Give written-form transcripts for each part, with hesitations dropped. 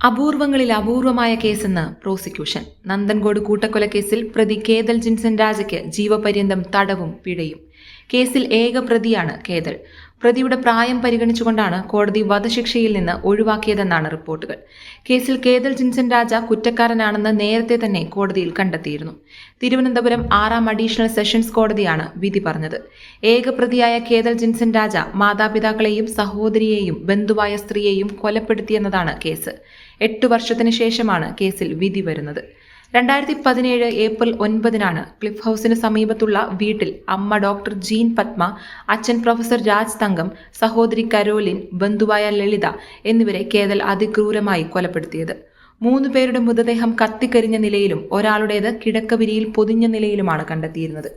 അപൂർവങ്ങളിൽ അപൂർവമായ കേസെന്ന് പ്രോസിക്യൂഷൻ. നന്ദൻകോട് കൂട്ടക്കൊലക്കേസിൽ പ്രതി കേതൽ ജിൻസൺ രാജയ്ക്ക് ജീവപര്യന്തം തടവും പിഴയും. കേസിൽ ഏക പ്രതിയാണ് കേതൽ. പ്രതിയുടെ പ്രായം പരിഗണിച്ചുകൊണ്ടാണ് കോടതി വധശിക്ഷയിൽ നിന്ന് ഒഴിവാക്കിയതെന്നാണ് റിപ്പോർട്ടുകൾ. കേസിൽ കേതൽ ജിൻസൺ രാജ കുറ്റക്കാരനാണെന്ന് നേരത്തെ തന്നെ കോടതിയിൽ കണ്ടെത്തിയിരുന്നു. തിരുവനന്തപുരം 6ാം അഡീഷണൽ സെഷൻസ് കോടതിയാണ് വിധി പറഞ്ഞത്. ഏക പ്രതിയായ കേതൽ ജിൻസൺ രാജ മാതാപിതാക്കളെയും സഹോദരിയെയും ബന്ധുവായ സ്ത്രീയെയും കൊലപ്പെടുത്തിയെന്നതാണ് കേസ്. 8 വർഷത്തിന് ശേഷമാണ് കേസിൽ വിധി വരുന്നത്. 2017 ഏപ്രിൽ 9 ക്ലിഫ് ഹൗസിന് സമീപത്തുള്ള വീട്ടിൽ അമ്മ ഡോക്ടർ ജീൻ പത്മ, അച്ഛൻ പ്രൊഫസർ രാജ് തങ്കം, സഹോദരി കരോലിൻ, ബന്ധുവായ ലളിത എന്നിവരെ കേതൽ അതിക്രൂരമായി കൊലപ്പെടുത്തിയത്. 3 പേരുടെ മൃതദേഹം കത്തിക്കരിഞ്ഞ നിലയിലും ഒരാളുടേത് കിടക്കവിരിയിൽ പൊതിഞ്ഞ നിലയിലുമാണ് കണ്ടെത്തിയിരുന്നത്.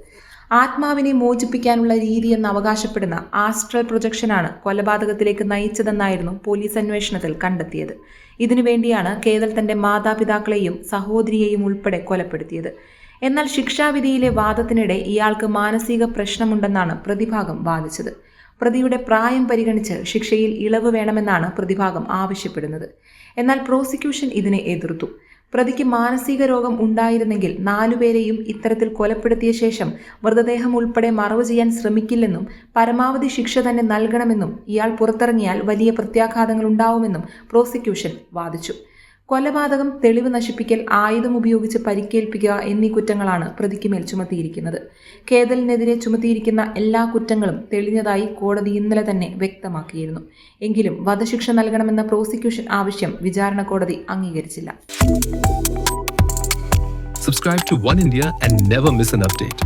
ആത്മാവിനെ മോചിപ്പിക്കാനുള്ള രീതിയെന്ന് അവകാശപ്പെടുന്ന ആസ്ട്രൽ പ്രൊജക്ഷനാണ് കൊലപാതകത്തിലേക്ക് നയിച്ചതെന്നായിരുന്നു പോലീസ് അന്വേഷണത്തിൽ കണ്ടെത്തിയത്. ഇതിനുവേണ്ടിയാണ് കേതൽ തന്റെ മാതാപിതാക്കളെയും സഹോദരിയെയും ഉൾപ്പെടെ കൊലപ്പെടുത്തിയത്. എന്നാൽ ശിക്ഷാവിധിയിലെ വാദത്തിനിടെ ഇയാൾക്ക് മാനസിക പ്രശ്നമുണ്ടെന്നാണ് പ്രതിഭാഗം വാദിച്ചത്. പ്രതിയുടെ പ്രായം പരിഗണിച്ച് ശിക്ഷയിൽ ഇളവ് വേണമെന്നാണ് പ്രതിഭാഗം ആവശ്യപ്പെടുന്നത്. എന്നാൽ പ്രോസിക്യൂഷൻ ഇതിനെ എതിർത്തു. പ്രതിക്ക് മാനസിക രോഗം ഉണ്ടായിരുന്നെങ്കിൽ 4 പേരെയും ഇത്തരത്തിൽ കൊലപ്പെടുത്തിയ ശേഷം മൃതദേഹം ഉൾപ്പെടെ മറവ് ചെയ്യാൻ ശ്രമിക്കില്ലെന്നും പരമാവധി ശിക്ഷ തന്നെ നൽകണമെന്നും ഇയാൾ പുറത്തിറങ്ങിയാൽ വലിയ പ്രത്യാഘാതങ്ങൾ ഉണ്ടാവുമെന്നും പ്രോസിക്യൂഷൻ വാദിച്ചു. കൊലപാതകം, തെളിവ് നശിപ്പിക്കൽ, ആയുധം ഉപയോഗിച്ച് പരിക്കേൽപ്പിക്കുക എന്നീ കുറ്റങ്ങളാണ് പ്രതിക്ക് മേൽ ചുമത്തിയിരിക്കുന്നത്. കേതലിനെതിരെ ചുമത്തിയിരിക്കുന്ന എല്ലാ കുറ്റങ്ങളും തെളിഞ്ഞതായി കോടതി ഇന്നലെ തന്നെ വ്യക്തമാക്കിയിരുന്നു. എങ്കിലും വധശിക്ഷ നൽകണമെന്ന പ്രോസിക്യൂഷൻ ആവശ്യം വിചാരണ കോടതി അംഗീകരിച്ചില്ല. Subscribe to One India and never miss an update.